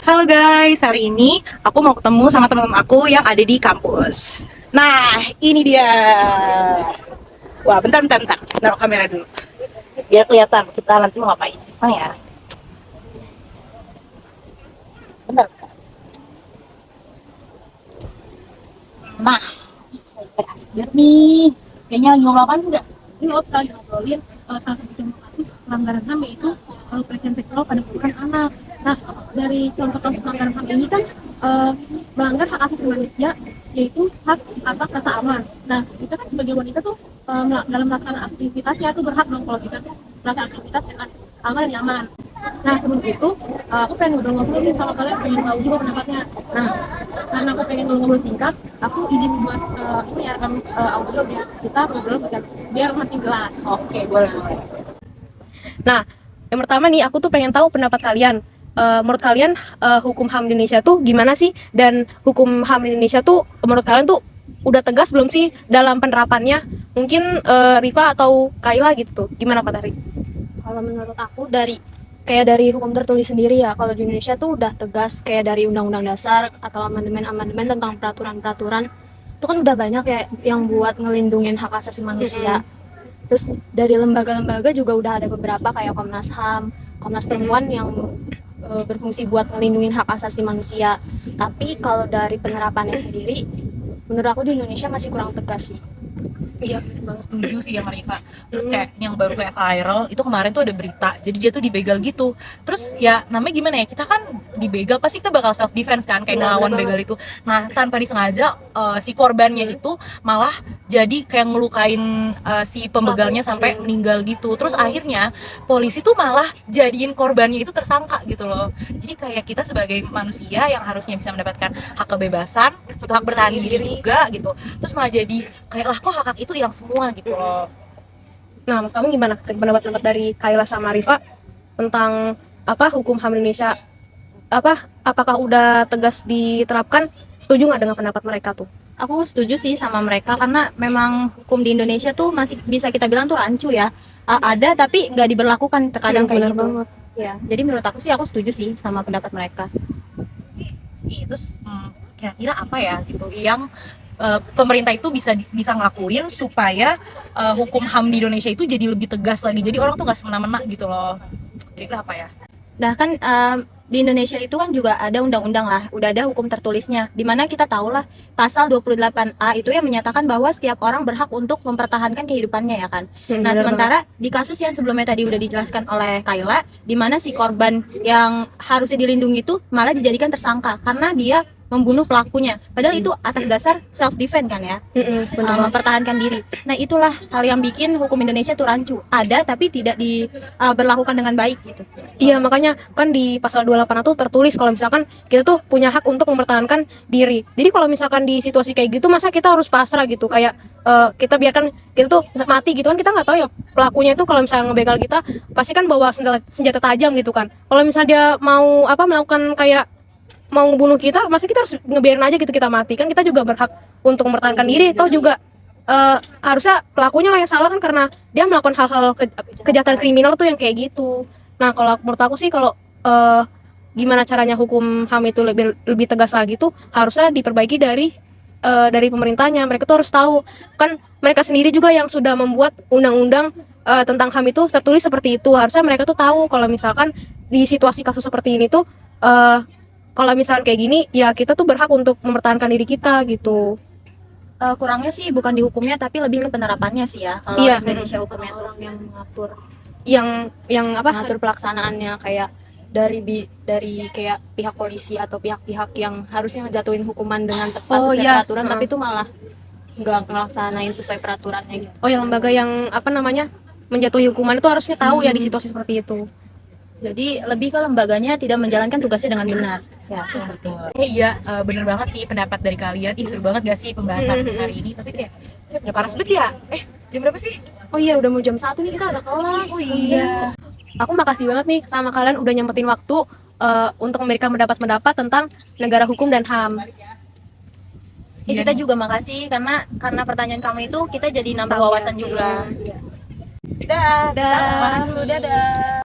Halo guys, hari ini aku mau ketemu sama teman-teman aku yang ada di kampus. Nah, ini dia. Wah, bentar. Naruh kamera dulu. Biar kelihatan kita nanti mau ngapain. Oh ya, bentar. Nah, pada asik banget nih. Kayaknya ngobrol apa udah? Ini lo sekali ngobrolin salah satu contoh kasus pelanggaran HAM yaitu pelecehan seksual pada perempuan anak. Nah, dari contoh kasus pelanggaran HAM ini kan melanggar hak asasi manusia yaitu hak atas rasa aman. Nah, kita kan sebagai wanita tuh dalam melakukan aktivitasnya tuh berhak dong kalau kita tuh melakukan aktivitas dengan aman dan nyaman. Nah, sebelum itu aku pengen ngobrol-ngobrol nih sama kalian, pengen tahu juga pendapatnya. Nah, karena aku pengen ngobrol singkat, aku izin buat ini ya rekam audio biar kita ngobrol biar makin jelas. Oke, boleh. Nah, yang pertama nih aku tuh pengen tahu pendapat kalian. Menurut kalian hukum HAM di Indonesia tuh gimana sih? Dan hukum HAM di Indonesia tuh menurut kalian tuh udah tegas belum sih dalam penerapannya? Mungkin Rifa atau Kaila gitu tuh. Gimana Pak Tari? Kalau menurut aku dari hukum tertulis sendiri ya, kalau di Indonesia tuh udah tegas kayak dari Undang-Undang Dasar atau amandemen-amandemen tentang peraturan-peraturan itu kan udah banyak ya yang buat ngelindungin hak asasi manusia. Terus dari lembaga-lembaga juga udah ada beberapa kayak Komnas HAM, Komnas Perempuan yang berfungsi buat ngelindungin hak asasi manusia. Tapi kalau dari penerapannya sendiri, menurut aku di Indonesia masih kurang tegas sih. Iya, setuju sih ya Marifa. Terus kayak yang baru kayak viral itu kemarin tuh ada berita, jadi dia tuh dibegal gitu. Terus ya namanya gimana ya, kita kan dibegal pasti kita bakal self defense kan, kayak ngelawan begal itu. Nah tanpa disengaja si korbannya itu malah jadi kayak ngelukain si pembegalnya sampai meninggal gitu. Terus akhirnya polisi tuh malah jadiin korbannya itu tersangka gitu loh. Jadi kayak kita sebagai manusia yang harusnya bisa mendapatkan hak kebebasan, untuk hak bertahan diri juga gitu, terus malah jadi kayak lah kok hak itu hilang semua gitu loh. Nah, menurut kamu gimana pendapat-pendapat dari Kaila sama Rifa tentang apa hukum HAM Indonesia, apa apakah udah tegas diterapkan? Setuju nggak dengan pendapat mereka tuh? Aku setuju sih sama mereka karena memang hukum di Indonesia tuh masih bisa kita bilang tuh rancu ya. Ada tapi nggak diberlakukan terkadang kayak gitu. Banget. Ya, jadi menurut aku sih aku setuju sih sama pendapat mereka. Terus kira-kira apa ya gitu yang pemerintah itu bisa ngelakuin supaya hukum HAM di Indonesia itu jadi lebih tegas lagi, jadi orang tuh nggak semena-mena gitu loh. Kira-kira apa ya? Nah kan di Indonesia itu kan juga ada undang-undang lah, udah ada hukum tertulisnya. Dimana kita tahu lah pasal 28A itu yang menyatakan bahwa setiap orang berhak untuk mempertahankan kehidupannya ya kan. Nah sementara di kasus yang sebelumnya tadi udah dijelaskan oleh Kayla, dimana si korban yang harusnya dilindungi itu malah dijadikan tersangka karena dia membunuh pelakunya. Padahal itu atas dasar self defense kan ya, mempertahankan diri. Nah itulah hal yang bikin hukum Indonesia tuh rancu. Ada tapi tidak diberlakukan dengan baik gitu. Iya, makanya kan di pasal 28 itu tertulis kalau misalkan kita tuh punya hak untuk mempertahankan diri. Jadi kalau misalkan di situasi kayak gitu, masa kita harus pasrah gitu, kayak kita biarkan kita tuh mati gitu kan, kita nggak tahu ya pelakunya itu kalau misalnya ngebegal kita pasti kan bawa senjata tajam gitu kan. Kalau misalnya dia mau apa melakukan kayak mau membunuh kita, masa kita harus ngebiarin aja gitu kita mati? Kan kita juga berhak untuk mempertahankan diri. Toh juga harusnya pelakunya lah yang salah kan, karena dia melakukan hal-hal kejahatan kriminal tuh yang kayak gitu. Nah kalau menurut aku sih kalau gimana caranya hukum HAM itu lebih tegas lagi tuh harusnya diperbaiki dari pemerintahnya. Mereka tuh harus tahu kan, mereka sendiri juga yang sudah membuat undang-undang tentang HAM itu tertulis seperti itu. Harusnya mereka tuh tahu kalau misalkan di situasi kasus seperti ini tuh kalau misalkan kayak gini ya kita tuh berhak untuk mempertahankan diri kita gitu. Kurangnya sih bukan di hukumnya tapi lebih ke penerapannya sih ya. Kalau Iya. Indonesia hukumnya orang yang mengatur Yang apa? mengatur pelaksanaannya kayak dari kayak pihak polisi atau pihak-pihak yang harusnya ngejatuhin hukuman dengan tepat sesuai peraturan tapi itu malah nggak ngelaksanain sesuai peraturannya gitu. Oh ya, lembaga yang apa namanya menjatuhi hukuman itu harusnya tahu ya di situasi seperti itu. Jadi lebih ke lembaganya tidak menjalankan tugasnya dengan benar. Ya, seperti itu. Iya, bener banget sih pendapat dari kalian. Seru banget gak sih pembahasan hari ini? Tapi kayak udah panas banget ya. Jam berapa sih? Oh iya, udah mau jam 1 nih, kita ada kelas. Oh iya. Aku makasih banget nih sama kalian udah nyempetin waktu untuk memberikan pendapat-pendapat tentang negara hukum dan HAM. Kita juga makasih karena pertanyaan kamu itu kita jadi nambah wawasan juga. Dadah. Dadah. Dadah.